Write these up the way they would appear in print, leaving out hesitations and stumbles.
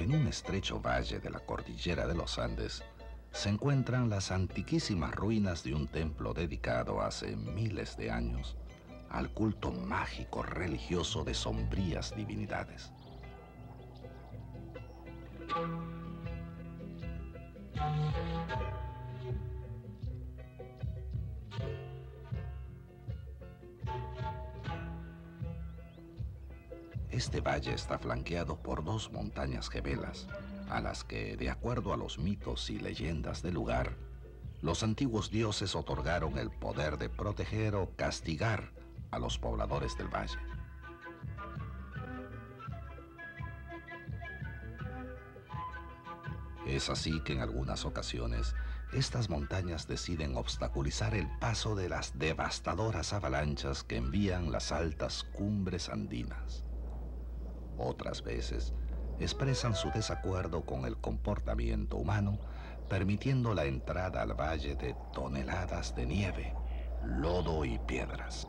En un estrecho valle de la cordillera de los Andes se encuentran las antiquísimas ruinas de un templo dedicado hace miles de años al culto mágico religioso de sombrías divinidades. Este valle está flanqueado por dos montañas gemelas, a las que, de acuerdo a los mitos y leyendas del lugar, los antiguos dioses otorgaron el poder de proteger o castigar a los pobladores del valle. Es así que en algunas ocasiones estas montañas deciden obstaculizar el paso de las devastadoras avalanchas que envían las altas cumbres andinas. Otras veces expresan su desacuerdo con el comportamiento humano, permitiendo la entrada al valle de toneladas de nieve, lodo y piedras.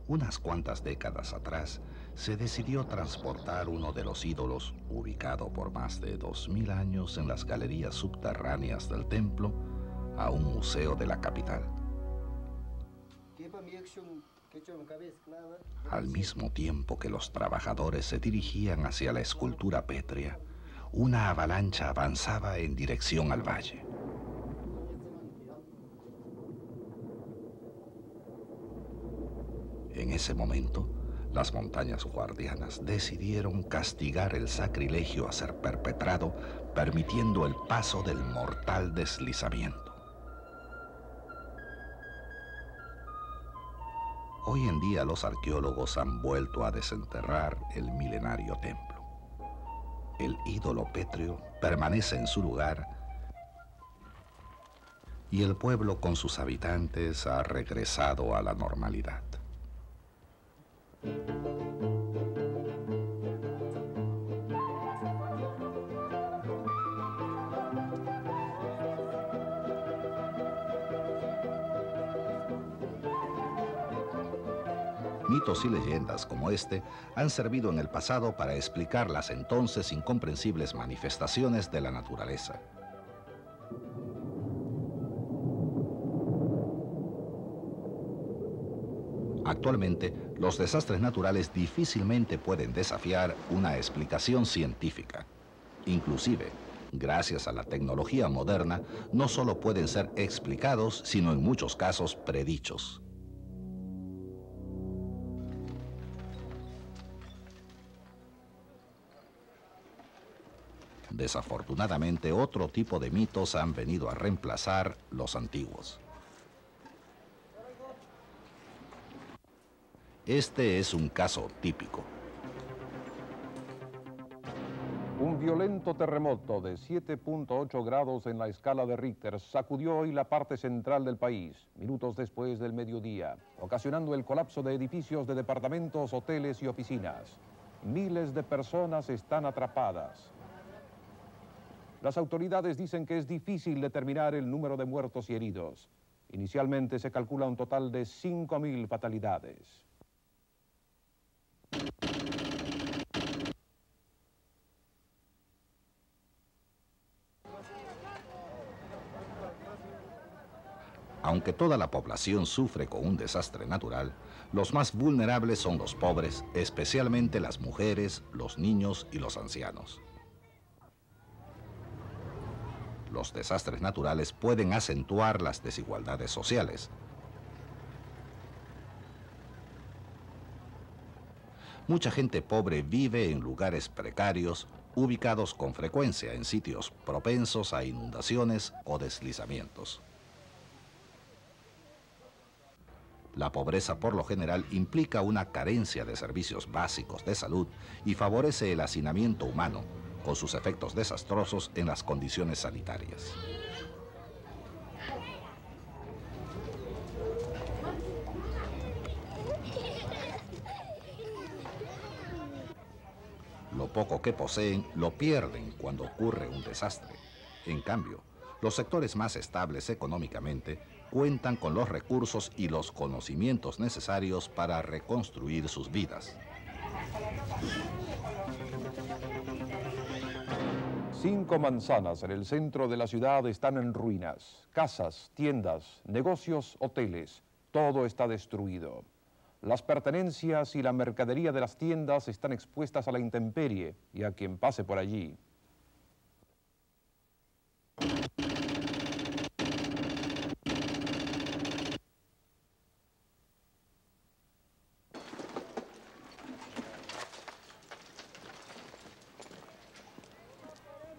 Unas cuantas décadas atrás, se decidió transportar uno de los ídolos, ubicado por más de 2000 años en las galerías subterráneas del templo, a un museo de la capital. Al mismo tiempo que los trabajadores se dirigían hacia la escultura pétrea, una avalancha avanzaba en dirección al valle. En ese momento, las montañas guardianas decidieron castigar el sacrilegio a ser perpetrado, permitiendo el paso del mortal deslizamiento. Hoy en día los arqueólogos han vuelto a desenterrar el milenario templo. El ídolo pétreo permanece en su lugar y el pueblo con sus habitantes ha regresado a la normalidad. Mitos y leyendas como este han servido en el pasado para explicar las entonces incomprensibles manifestaciones de la naturaleza. Actualmente, los desastres naturales difícilmente pueden desafiar una explicación científica. Inclusive, gracias a la tecnología moderna, no solo pueden ser explicados, sino en muchos casos predichos. Desafortunadamente, otro tipo de mitos han venido a reemplazar los antiguos. Este es un caso típico. Un violento terremoto de 7.8 grados en la escala de Richter sacudió hoy la parte central del país, minutos después del mediodía, ocasionando el colapso de edificios de departamentos, hoteles y oficinas. Miles de personas están atrapadas. Las autoridades dicen que es difícil determinar el número de muertos y heridos. Inicialmente se calcula un total de 5.000 fatalidades. Aunque toda la población sufre con un desastre natural, los más vulnerables son los pobres, especialmente las mujeres, los niños y los ancianos. Los desastres naturales pueden acentuar las desigualdades sociales. Mucha gente pobre vive en lugares precarios, ubicados con frecuencia en sitios propensos a inundaciones o deslizamientos. La pobreza por lo general implica una carencia de servicios básicos de salud y favorece el hacinamiento humano, con sus efectos desastrosos en las condiciones sanitarias. Lo poco que poseen lo pierden cuando ocurre un desastre. En cambio, Los sectores más estables económicamente cuentan con los recursos y los conocimientos necesarios para reconstruir sus vidas. 5 manzanas en el centro de la ciudad están en ruinas. Casas, tiendas, negocios, hoteles, todo está destruido. Las pertenencias y la mercadería de las tiendas están expuestas a la intemperie y a quien pase por allí.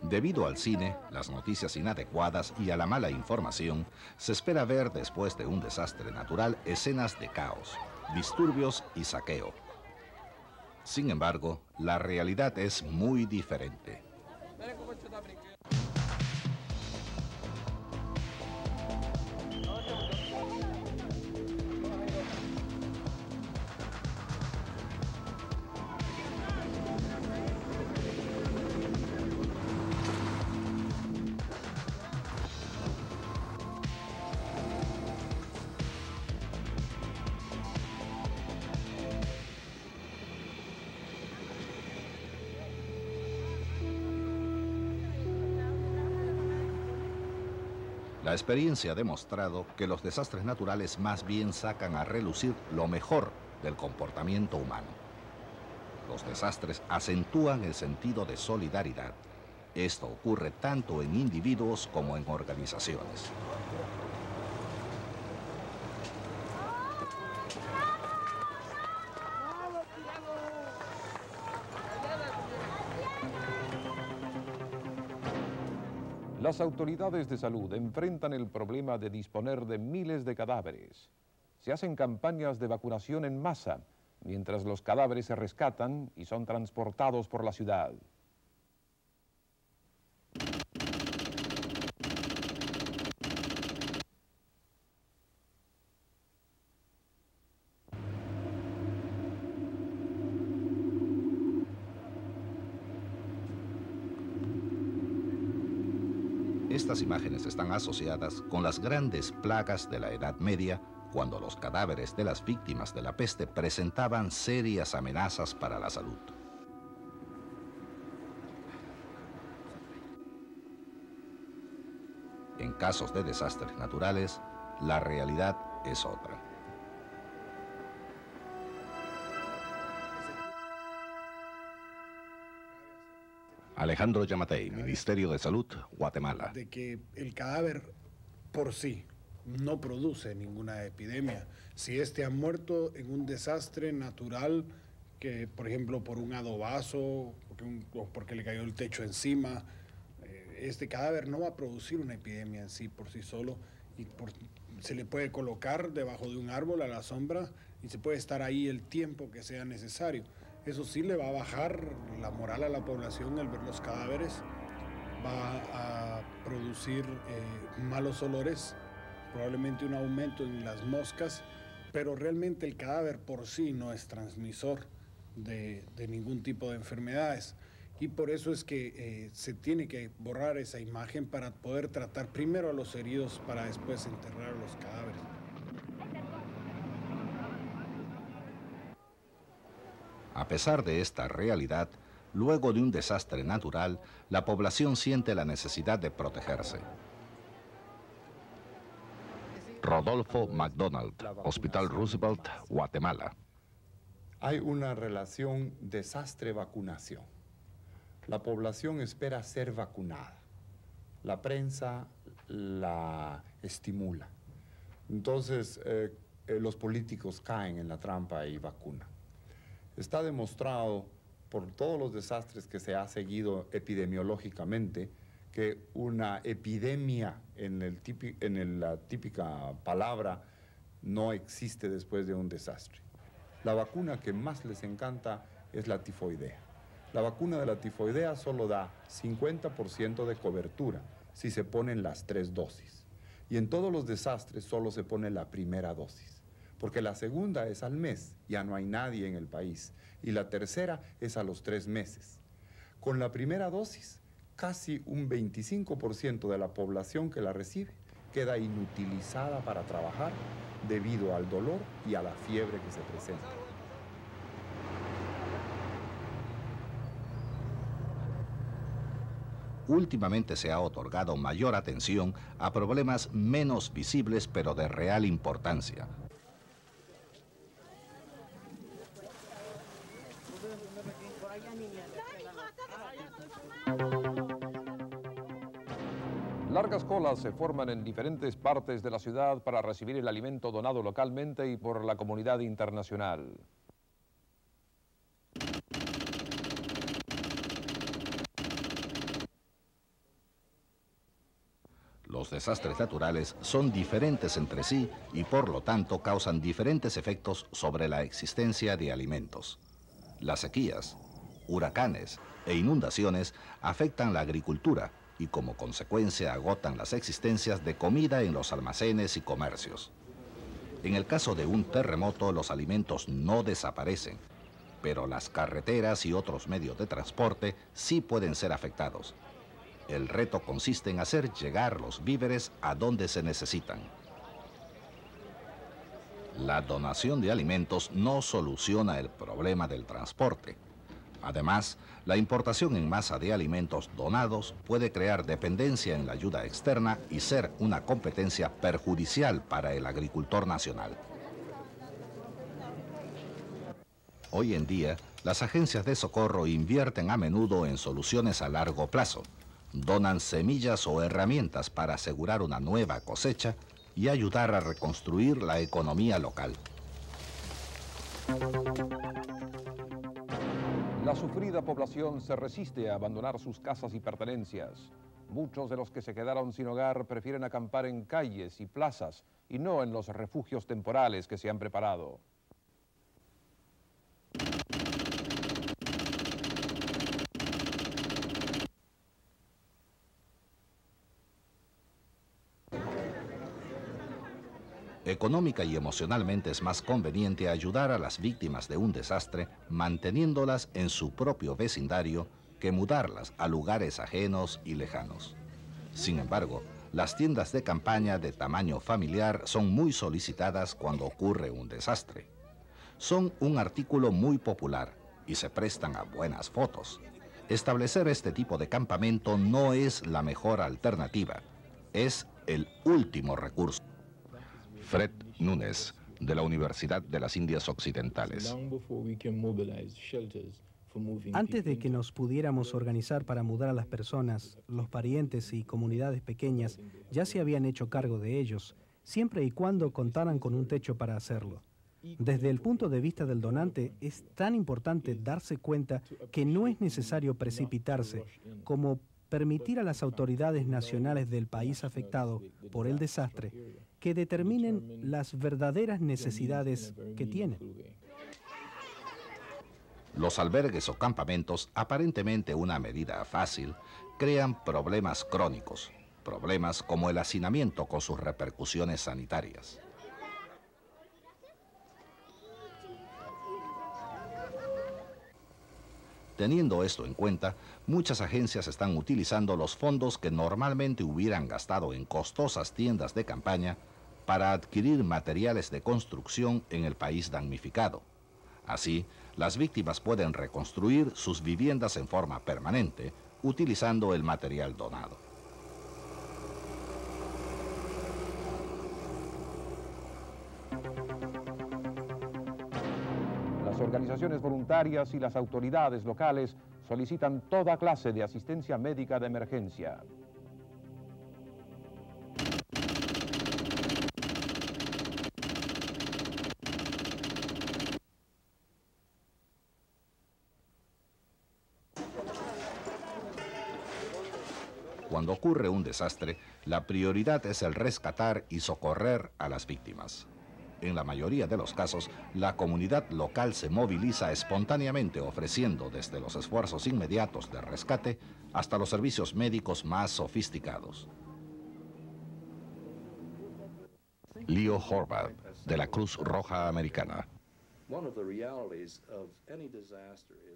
Debido al cine, las noticias inadecuadas y a la mala información, se espera ver después de un desastre natural escenas de caos, disturbios y saqueo. Sin embargo, la realidad es muy diferente. La experiencia ha demostrado que los desastres naturales más bien sacan a relucir lo mejor del comportamiento humano. Los desastres acentúan el sentido de solidaridad. Esto ocurre tanto en individuos como en organizaciones. Las autoridades de salud enfrentan el problema de disponer de miles de cadáveres. Se hacen campañas de vacunación en masa, mientras los cadáveres se rescatan y son transportados por la ciudad. Estas imágenes están asociadas con las grandes plagas de la Edad Media, cuando los cadáveres de las víctimas de la peste presentaban serias amenazas para la salud. En casos de desastres naturales, la realidad es otra. Alejandro Yamatei, Ministerio de Salud, Guatemala. De que el cadáver por sí no produce ninguna epidemia. Si este ha muerto en un desastre natural, que por ejemplo por un adobazo o porque le cayó el techo encima, este cadáver no va a producir una epidemia en sí por sí solo y se le puede colocar debajo de un árbol a la sombra y se puede estar ahí el tiempo que sea necesario. Eso sí le va a bajar la moral a la población al ver los cadáveres, va a producir malos olores, probablemente un aumento en las moscas, pero realmente el cadáver por sí no es transmisor de ningún tipo de enfermedades. Y por eso es que se tiene que borrar esa imagen para poder tratar primero a los heridos para después enterrar los cadáveres. A pesar de esta realidad, luego de un desastre natural, la población siente la necesidad de protegerse. Rodolfo McDonald, Hospital Roosevelt, Guatemala. Hay una relación desastre-vacunación. La población espera ser vacunada. La prensa la estimula. Entonces, los políticos caen en la trampa y vacunan. Está demostrado por todos los desastres que se ha seguido epidemiológicamente que una epidemia en la típica palabra no existe después de un desastre. La vacuna que más les encanta es la tifoidea. La vacuna de la tifoidea solo da 50% de cobertura si se ponen las 3 dosis. Y en todos los desastres solo se pone la primera dosis. Porque la segunda es al mes, ya no hay nadie en el país. Y la tercera es a los 3 meses. Con la primera dosis, casi un 25% de la población que la recibe queda inutilizada para trabajar debido al dolor y a la fiebre que se presenta. Últimamente se ha otorgado mayor atención a problemas menos visibles pero de real importancia. Largas colas se forman en diferentes partes de la ciudad para recibir el alimento donado localmente y por la comunidad internacional. Los desastres naturales son diferentes entre sí y por lo tanto causan diferentes efectos sobre la existencia de alimentos. Las sequías, huracanes e inundaciones afectan la agricultura y como consecuencia agotan las existencias de comida en los almacenes y comercios. En el caso de un terremoto, los alimentos no desaparecen, pero las carreteras y otros medios de transporte sí pueden ser afectados. El reto consiste en hacer llegar los víveres a donde se necesitan. La donación de alimentos no soluciona el problema del transporte. Además, la importación en masa de alimentos donados puede crear dependencia en la ayuda externa y ser una competencia perjudicial para el agricultor nacional. Hoy en día, las agencias de socorro invierten a menudo en soluciones a largo plazo. Donan semillas o herramientas para asegurar una nueva cosecha y ayudar a reconstruir la economía local. La sufrida población se resiste a abandonar sus casas y pertenencias. Muchos de los que se quedaron sin hogar prefieren acampar en calles y plazas y no en los refugios temporales que se han preparado. Económica y emocionalmente es más conveniente ayudar a las víctimas de un desastre manteniéndolas en su propio vecindario que mudarlas a lugares ajenos y lejanos. Sin embargo, las tiendas de campaña de tamaño familiar son muy solicitadas cuando ocurre un desastre. Son un artículo muy popular y se prestan a buenas fotos. Establecer este tipo de campamento no es la mejor alternativa, es el último recurso. Fred Núñez, de la Universidad de las Indias Occidentales. Antes de que nos pudiéramos organizar para mudar a las personas, los parientes y comunidades pequeñas ya se habían hecho cargo de ellos, siempre y cuando contaran con un techo para hacerlo. Desde el punto de vista del donante, es tan importante darse cuenta que no es necesario precipitarse como permitir a las autoridades nacionales del país afectado por el desastre que determinen las verdaderas necesidades que tienen. Los albergues o campamentos, aparentemente una medida fácil, crean problemas crónicos, problemas como el hacinamiento con sus repercusiones sanitarias. Teniendo esto en cuenta, muchas agencias están utilizando los fondos que normalmente hubieran gastado en costosas tiendas de campaña para adquirir materiales de construcción en el país damnificado. Así, las víctimas pueden reconstruir sus viviendas en forma permanente utilizando el material donado. Las organizaciones voluntarias y las autoridades locales solicitan toda clase de asistencia médica de emergencia. Cuando ocurre un desastre, la prioridad es el rescatar y socorrer a las víctimas. En la mayoría de los casos, la comunidad local se moviliza espontáneamente ofreciendo desde los esfuerzos inmediatos de rescate hasta los servicios médicos más sofisticados. Leo Horvath, de la Cruz Roja Americana.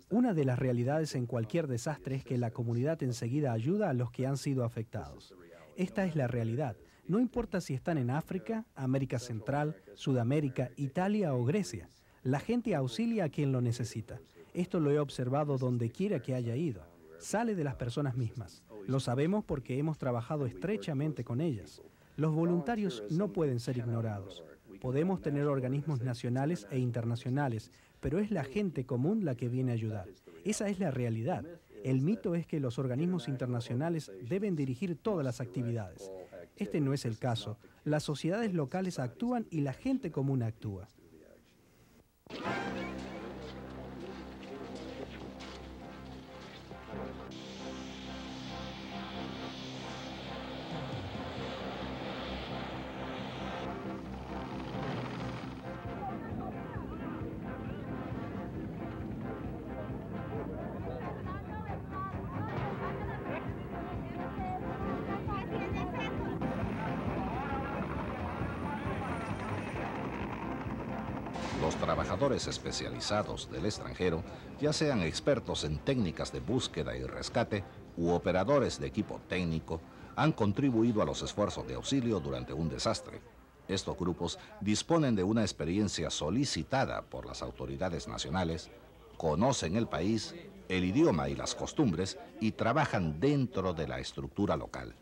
Una de las realidades en cualquier desastre es que la comunidad enseguida ayuda a los que han sido afectados. Esta es la realidad. No importa si están en África, América Central, Sudamérica, Italia o Grecia. La gente auxilia a quien lo necesita. Esto lo he observado donde quiera que haya ido. Sale de las personas mismas. Lo sabemos porque hemos trabajado estrechamente con ellas. Los voluntarios no pueden ser ignorados. Podemos tener organismos nacionales e internacionales, pero es la gente común la que viene a ayudar. Esa es la realidad. El mito es que los organismos internacionales deben dirigir todas las actividades. Este no es el caso. Las sociedades locales actúan y la gente común actúa. Los trabajadores especializados del extranjero, ya sean expertos en técnicas de búsqueda y rescate u operadores de equipo técnico, han contribuido a los esfuerzos de auxilio durante un desastre. Estos grupos disponen de una experiencia solicitada por las autoridades nacionales, conocen el país, el idioma y las costumbres y trabajan dentro de la estructura local.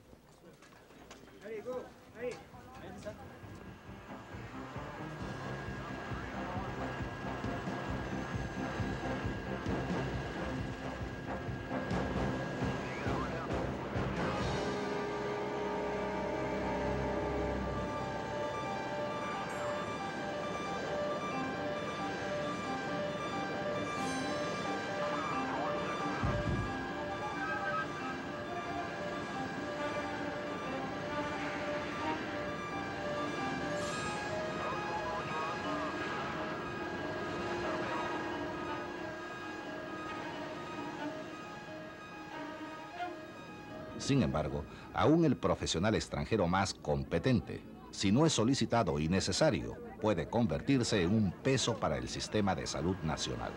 Sin embargo, aún el profesional extranjero más competente, si no es solicitado y necesario, puede convertirse en un peso para el sistema de salud nacional.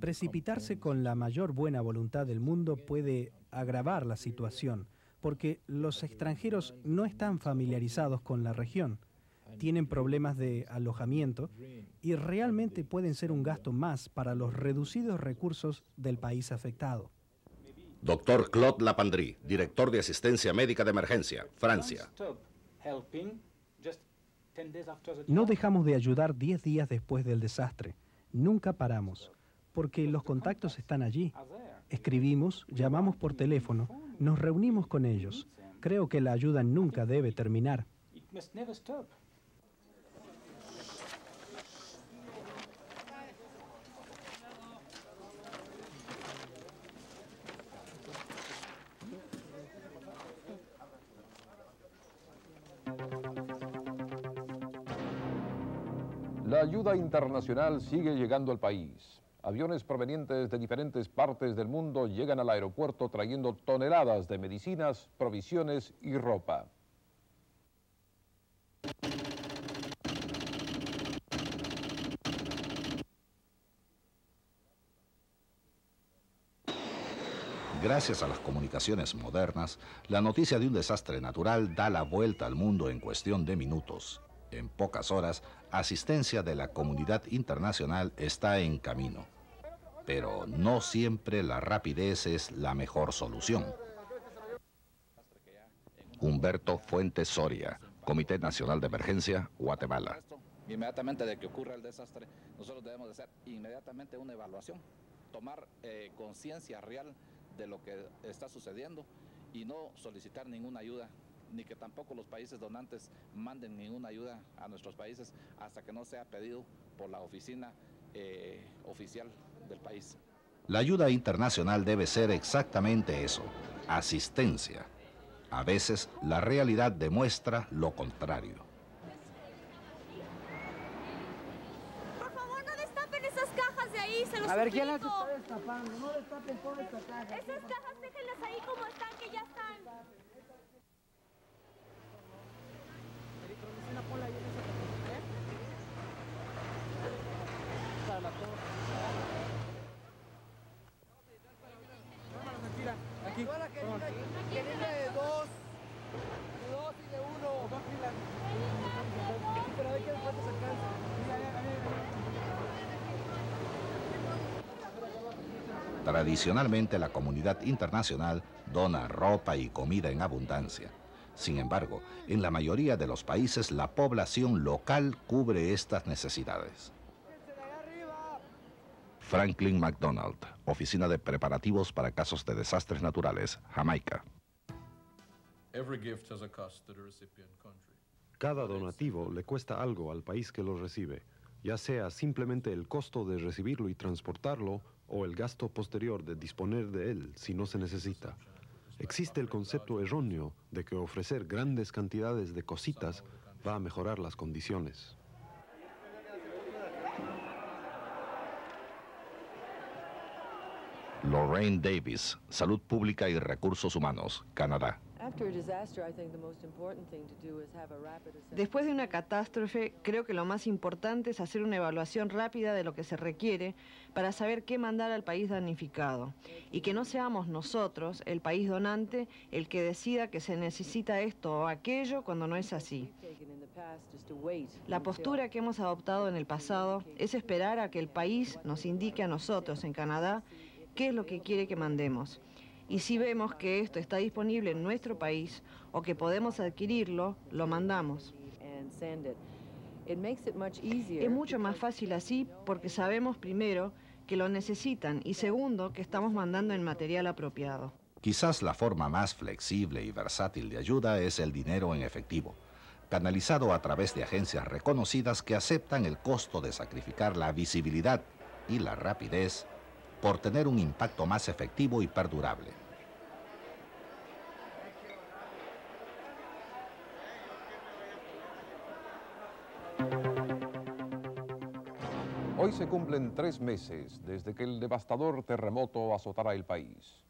Precipitarse con la mayor buena voluntad del mundo puede agravar la situación, porque los extranjeros no están familiarizados con la región, tienen problemas de alojamiento y realmente pueden ser un gasto más para los reducidos recursos del país afectado. Doctor Claude Lapandry, director de asistencia médica de emergencia, Francia. No dejamos de ayudar 10 días después del desastre. Nunca paramos, porque los contactos están allí. Escribimos, llamamos por teléfono, nos reunimos con ellos. Creo que la ayuda nunca debe terminar. La ayuda internacional sigue llegando al país. Aviones provenientes de diferentes partes del mundo llegan al aeropuerto trayendo toneladas de medicinas, provisiones y ropa. Gracias a las comunicaciones modernas, la noticia de un desastre natural da la vuelta al mundo en cuestión de minutos. En pocas horas, asistencia de la comunidad internacional está en camino. Pero no siempre la rapidez es la mejor solución. Humberto Fuentes Soria, Comité Nacional de Emergencia, Guatemala. Inmediatamente de que ocurra el desastre, nosotros debemos de hacer inmediatamente una evaluación, tomar conciencia real de lo que está sucediendo y no solicitar ninguna ayuda, ni que tampoco los países donantes manden ninguna ayuda a nuestros países hasta que no sea pedido por la oficina oficial del país. La ayuda internacional debe ser exactamente eso, asistencia. A veces la realidad demuestra lo contrario. Por favor, no destapen esas cajas de ahí, se los A ver, suplico. ¿quién las está destapando? No destapen todas estas cajas. Esas cajas déjenlas ahí como están, que ya están. Tradicionalmente, la comunidad internacional dona ropa y comida en abundancia. Sin embargo, en la mayoría de los países, la población local cubre estas necesidades. Franklin McDonald, Oficina de Preparativos para Casos de Desastres Naturales, Jamaica. Cada donativo le cuesta algo al país que lo recibe, ya sea simplemente el costo de recibirlo y transportarlo o el gasto posterior de disponer de él si no se necesita. Existe el concepto erróneo de que ofrecer grandes cantidades de cositas va a mejorar las condiciones. Lorraine Davis, Salud Pública y Recursos Humanos, Canadá. Después de una catástrofe, creo que lo más importante es hacer una evaluación rápida de lo que se requiere para saber qué mandar al país damnificado y que no seamos nosotros, el país donante, el que decida que se necesita esto o aquello cuando no es así. La postura que hemos adoptado en el pasado es esperar a que el país nos indique a nosotros en Canadá qué es lo que quiere que mandemos. Y si vemos que esto está disponible en nuestro país o que podemos adquirirlo, lo mandamos. Es mucho más fácil así porque sabemos primero que lo necesitan y segundo que estamos mandando el material apropiado. Quizás la forma más flexible y versátil de ayuda es el dinero en efectivo, canalizado a través de agencias reconocidas que aceptan el costo de sacrificar la visibilidad y la rapidez por tener un impacto más efectivo y perdurable. Hoy se cumplen 3 meses desde que el devastador terremoto azotara el país.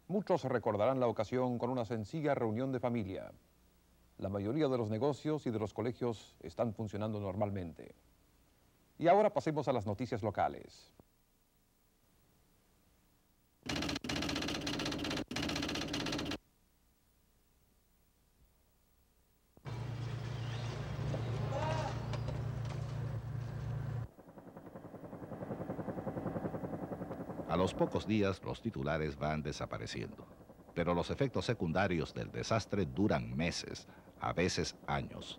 Muchos recordarán la ocasión con una sencilla reunión de familia. La mayoría de los negocios y de los colegios están funcionando normalmente. Y ahora pasemos a las noticias locales. A los pocos días, los titulares van desapareciendo, pero los efectos secundarios del desastre duran meses, a veces años.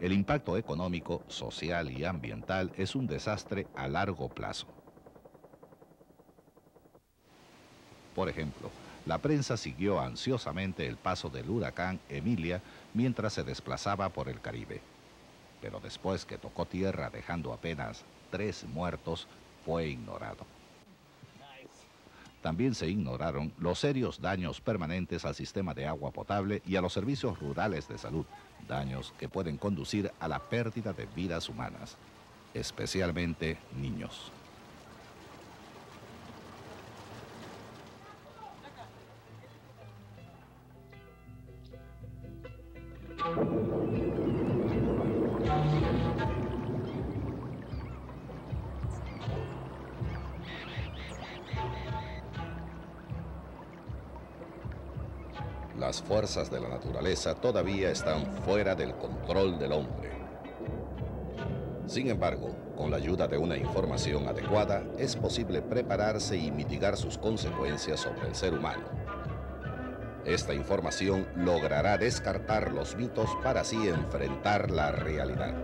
El impacto económico, social y ambiental es un desastre a largo plazo. Por ejemplo, la prensa siguió ansiosamente el paso del huracán Emilia mientras se desplazaba por el Caribe. Pero después que tocó tierra dejando apenas 3 muertos, fue ignorado. También se ignoraron los serios daños permanentes al sistema de agua potable y a los servicios rurales de salud, daños que pueden conducir a la pérdida de vidas humanas, especialmente niños. Las fuerzas de la naturaleza todavía están fuera del control del hombre. Sin embargo, con la ayuda de una información adecuada, es posible prepararse y mitigar sus consecuencias sobre el ser humano. Esta información logrará descartar los mitos para así enfrentar la realidad.